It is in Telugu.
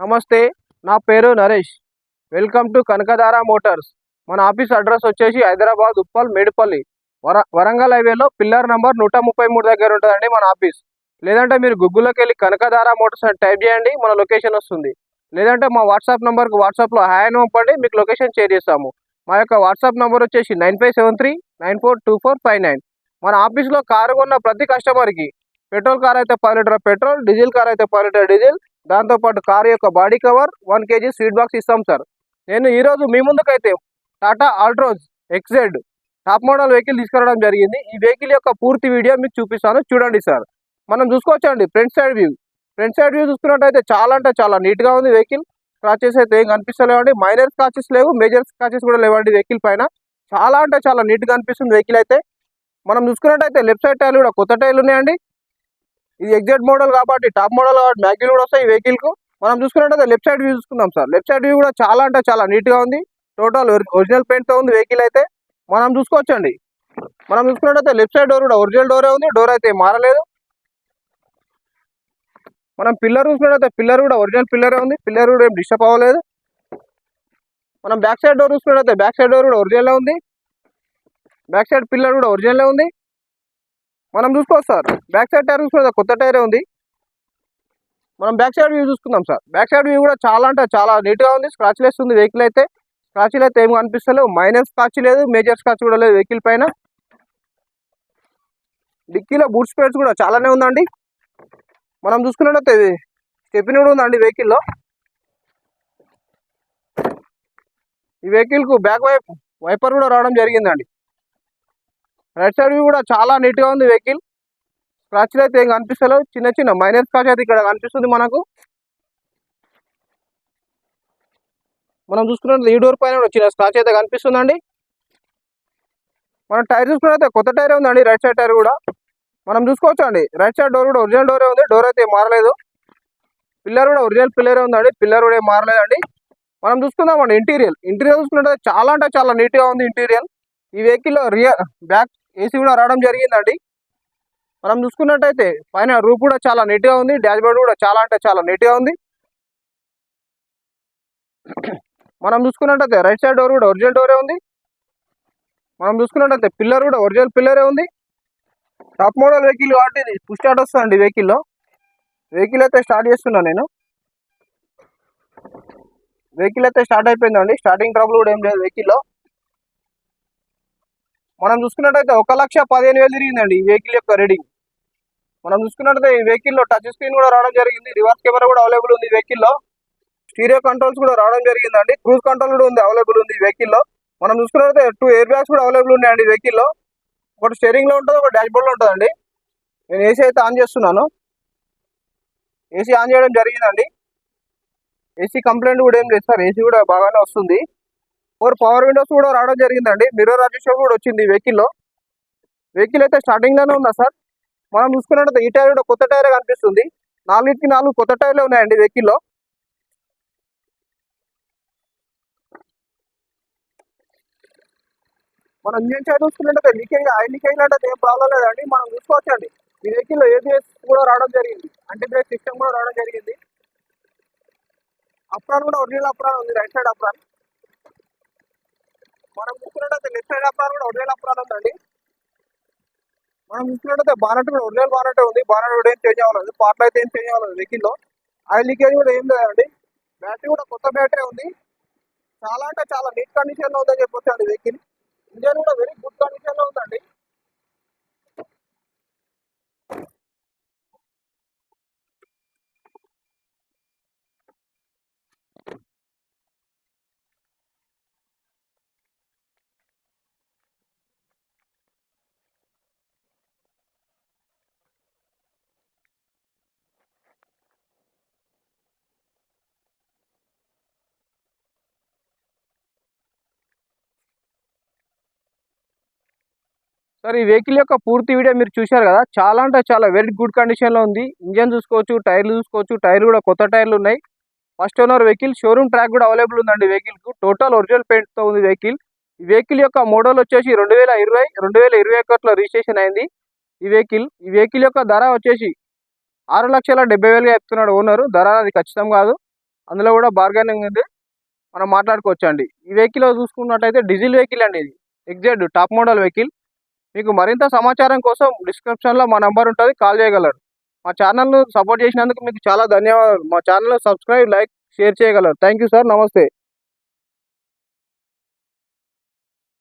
నమస్తే, నా పేరు Naresh. Welcome to Kanakadhara Motors. మన ఆఫీస్ అడ్రస్ వచ్చేసి హైదరాబాద్ ఉప్పల్ మేడిపల్లి వరంగల్ హైవేలో పిల్లర్ నంబర్ 133 దగ్గర ఉంటుందండి మన ఆఫీస్. లేదంటే మీరు గూగుల్లోకి వెళ్ళి కనకధార మోటార్స్ అని టైప్ చేయండి, మన లొకేషన్ వస్తుంది. లేదంటే మా వాట్సాప్ నెంబర్కి వాట్సాప్లో హాయ్ అని పంపండి, మీకు లొకేషన్ షేర్ చేస్తాము. మా యొక్క వాట్సాప్ నెంబర్ వచ్చేసి 9573942459. మన ఆఫీస్లో కారు కొన్న ప్రతి కస్టమర్కి పెట్రోల్ కార్ అయితే 10 లీటర్ పెట్రోల్, డీజిల్ కార్ అయితే 10 లీటర్ డీజిల్, దాంతోపాటు కారు యొక్క body cover 1 kg sweet box ఇస్తాం సార్. నేను ఈరోజు మీ ముందుకైతే Tata Altroz XZ top model vehicle తీసుకురావడం జరిగింది. ఈ వెహికల్ యొక్క పూర్తి వీడియో మీకు చూపిస్తాను, చూడండి సార్. మనం చూసుకోవచ్చండి front side view. Front side view చూసుకున్నట్టయితే చాలా అంటే చాలా నీట్గా ఉంది వెహికల్. స్క్రాచెస్ అయితే ఏం కనిపిస్తలేవండి, మైనర్ స్క్రాచెస్ లేవు, మేజర్ స్క్రాచెస్ కూడా లేవండి వెహికల్ పైన. చాలా అంటే చాలా నీట్గా అనిపిస్తుంది వెహికల్ అయితే. మనం చూసుకున్నట్టయితే లెఫ్ట్ సైడ్ టైర్లు కూడా కొత్త టైర్లు ఉన్నాయండి. ఇది XZ మోడల్ కాబట్టి టాప్ మోడల్ కాబట్టి మ్యాగ్జిల్ కూడా వస్తాయి ఈ వెహికల్ కు. మనం చూసుకున్నట్టయితే లెఫ్ట్ సైడ్ వ్యూ చూసుకుందాం సార్. లెఫ్ట్ సైడ్ వ్యూ కూడా చాలా అంటే చాలా నీట్ గా ఉంది. టోటల్ ఒరిజినల్ పెయింట్ తో ఉంది వెహికల్ అయితే. మనం చూసుకోవచ్చండి. మనం చూసుకున్నట్టయితే లెఫ్ట్ సైడ్ డోర్ కూడా ఒరిజినల్ డోరే ఉంది, డోర్ అయితే మారలేదు. మనం పిల్లర్ చూసుకున్నట్టయితే పిల్లర్ కూడా ఒరిజినల్ పిల్లరే ఉంది, పిల్లర్ కూడా ఏం డిస్టర్బ్ అవ్వలేదు. మనం బ్యాక్ సైడ్ డోర్ చూసుకున్నట్టయితే బ్యాక్ సైడ్ డోర్ కూడా ఒరిజినల్ ఉంది, బ్యాక్ సైడ్ పిల్లర్ కూడా ఒరిజినల్ ఉంది. మనం చూసుకోవచ్చు సార్, బ్యాక్ సైడ్ టైర్ చూసుకుంటే కొత్త టైరే ఉంది. మనం బ్యాక్ సైడ్ వ్యూ చూసుకుందాం సార్. బ్యాక్ సైడ్ వ్యూ కూడా చాలా అంటే చాలా నీట్గా ఉంది. స్క్రాచ్ లెస్ ఉంది వెహికల్ అయితే. స్క్రాచ్లు అయితే ఏమి కనిపిస్తలేవు, మైనర్ స్క్రాచ్ లేదు, మేజర్ స్క్రాచ్ కూడా లేదు వెహికల్ పైన. డిక్కీలో బూట్ స్పేస్ కూడా చాలానే ఉందండి. మనం చూసుకున్నట్టయితే స్టెప్ని కూడా ఉందండి వెహికల్లో. ఈ వెహికల్కు బ్యాక్ వైపర్ కూడా రావడం జరిగిందండి. రైట్ సైడ్ వ్యూ కూడా చాలా నీట్గా ఉంది వెహికల్. స్క్రాచ్లు అయితే ఏం కనిపిస్తలేవు, చిన్న చిన్న మైనర్ స్క్రాచ్ అయితే ఇక్కడ కనిపిస్తుంది మనకు. మనం చూసుకున్నట్టు ఈ డోర్ పైన కూడా చిన్న స్క్రాచ్ అయితే కనిపిస్తుందండి. మనం టైర్ చూసుకున్నట్లయితే కొత్త టైర్ ఉందండి, రైట్ సైడ్ టైర్ కూడా. మనం చూసుకోవచ్చు అండి, రైట్ సైడ్ డోర్ కూడా ఒరిజినల్ డోరే ఉంది, డోర్ అయితే మారలేదు. పిల్లర్ కూడా ఒరిజినల్ పిల్లరే ఉందండి, పిల్లర్ కూడా ఏం మారలేదండి. మనం చూసుకుందామండి ఇంటీరియర్. ఇంటీరియర్ చూసుకున్నట్లయితే చాలా అంటే చాలా నీట్గా ఉంది ఇంటీరియర్. ఈ వెహికల్లో బ్యాక్ ఏసీ కూడా రావడం జరిగిందండి. మనం చూసుకున్నట్టయితే పైన రూఫ్ కూడా చాలా నీట్గా ఉంది, డాష్ బోర్డ్ కూడా చాలా అంటే చాలా నీట్గా ఉంది. మనం చూసుకున్నట్టయితే రైట్ సైడ్ డోర్ కూడా ఒరిజినల్ డోరే ఉంది. మనం చూసుకున్నట్టయితే పిల్లర్ కూడా ఒరిజినల్ పిల్లరే ఉంది. టాప్ మోడల్ వెహికల్ కాబట్టి ఇది పుష్ స్టార్ట్ వస్తుందండి వెహికల్లో. వెహికల్ అయితే స్టార్ట్ చేస్తున్నాను నేను. వెహికల్ అయితే స్టార్ట్ అయిపోయిందండి, స్టార్టింగ్ ట్రబుల్ కూడా ఏం లేదు వెహికల్లో. మనం చూసుకున్నట్టయితే 1,15,000 తిరిగిందండి ఈ వెహికల్ యొక్క రీడింగ్. మనం చూసుకున్నట్టయితే ఈ వెహికల్లో టచ్ స్క్రీన్ కూడా రావడం జరిగింది, రివర్స్ కెమెరా కూడా అవైలబుల్ ఉంది ఈ వెహికల్లో. స్టీరియో కంట్రోల్స్ కూడా రావడం జరిగిందండి, క్రూజ్ కంట్రోల్ కూడా ఉంది అవైలబుల్ ఉంది ఈ వెహికల్లో. మనం చూసుకున్నట్టయితే 2 ఎయిర్ బ్యాగ్స్ కూడా అవైలబుల్ ఉన్నాయండి ఈ వెహికల్లో. ఒకటి స్టీరింగ్ లో ఉంటుంది, ఒక డాష్ బోర్డ్ లో ఉంటుందండి. నేను ఏసీ అయితే ఆన్ చేస్తున్నాను. ఏసీ ఆన్ చేయడం జరిగిందండి. ఏసీ కంప్లైంట్ కూడా ఏం లేదు సార్, ఏసీ కూడా బాగానే వస్తుంది. 4 పవర్ విండోస్ కూడా రావడం జరిగిందండి, మిర్రర్ అడ్జస్టర్ కూడా వచ్చింది ఈ వెహికల్లో. వెహికల్ అయితే స్టార్టింగ్ లోనే ఉందా సార్. మనం చూసుకున్నట్టయితే ఈ టైర్ కూడా కొత్త టైరే కనిపిస్తుంది. 4 కొత్త టైర్లే ఉన్నాయండి వెహికల్లో. మనం ఇంజన్ సైడ్ చూసుకున్నట్టయితే ఆయిల్ లీకేజ్ అంటే ఏం ప్రాబ్లం లేదండి. మనం చూసుకోవచ్చండి ఈ వెహికల్లో ABS కూడా రావడం జరిగింది, యాంటీ బ్రేక్ సిస్టమ్ కూడా రావడం జరిగింది. అప్రాన్ కూడా ఒరిజినల్ అప్రాన్ ఉంది, రైట్ సైడ్ అప్రాన్. మనం చూసుకున్నట్టయితే లెఫ్ట్ సైడ్ అప్రాన్ కూడా ఒరిజినల్ అప్రాన్ ఉందండి. మనం చూసుకున్నట్టయితే బానట్ కూడా ఒరిజినల్ బానట్ ఉంది, బానట్ కూడా ఏం చేంజ్ అవ్వలేదు, పార్ట్లు అయితే ఏం చేంజ్ అవ్వలేదు వెహికల్లో. ఆయిల్ లీకేజ్ కూడా ఏం లేదండి. బ్యాటరీ కూడా కొత్త బ్యాటరీ ఉంది. చాలా అంటే చాలా నీట్ కండిషన్ లో ఉందని చెప్పొచ్చు అండి వెహికల్. ఇంజన్ కూడా వెరీ గుడ్ కండిషన్ లో ఉందండి. సార్, ఈ వెహికల్ యొక్క పూర్తి వీడియో మీరు చూశారు కదా, చాలా అంటే చాలా వెరీ గుడ్ కండిషన్ లో ఉంది. ఇంజన్ చూసుకోవచ్చు, టైర్లు చూసుకోవచ్చు, టైర్లు కూడా కొత్త టైర్లు ఉన్నాయి. First owner vehicle, showroom track కూడా అవైలబుల్ ఉందండి వెహికల్ కు. టోటల్ ఒరిజినల్ పెయింట్ తో ఉంది వెహికల్. ఈ వెహికల్ యొక్క మోడల్ వచ్చేసి 2021లో రిజిస్ట్రేషన్ అయింది ఈ వెహికల్ యొక్క ధర వచ్చేసి 6,70,000గా చెప్తున్నాడు ఓనరు. ధర అది ఖచ్చితం కాదు. అందులో కూడా బార్గెనింగ్ ఉంది, మనం మాట్లాడుకోవచ్చు అండి. ఈ వెహికల్ చూసుకున్నట్టయితే డీజిల్ వెహికల్ అండి, ఇది ఎగ్జాక్ట్ టాప్ మోడల్ వెహికల్. మీకు మరింత సమాచారం కోసం డిస్క్రిప్షన్లో మా నెంబర్ ఉంటుంది, కాల్ చేయగలరు. మా ఛానల్ను సపోర్ట్ చేసినందుకు మీకు చాలా ధన్యవాదాలు. మా ఛానల్ సబ్స్క్రైబ్, లైక్, షేర్ చేయగలరు. థ్యాంక్ యూ సార్, నమస్తే.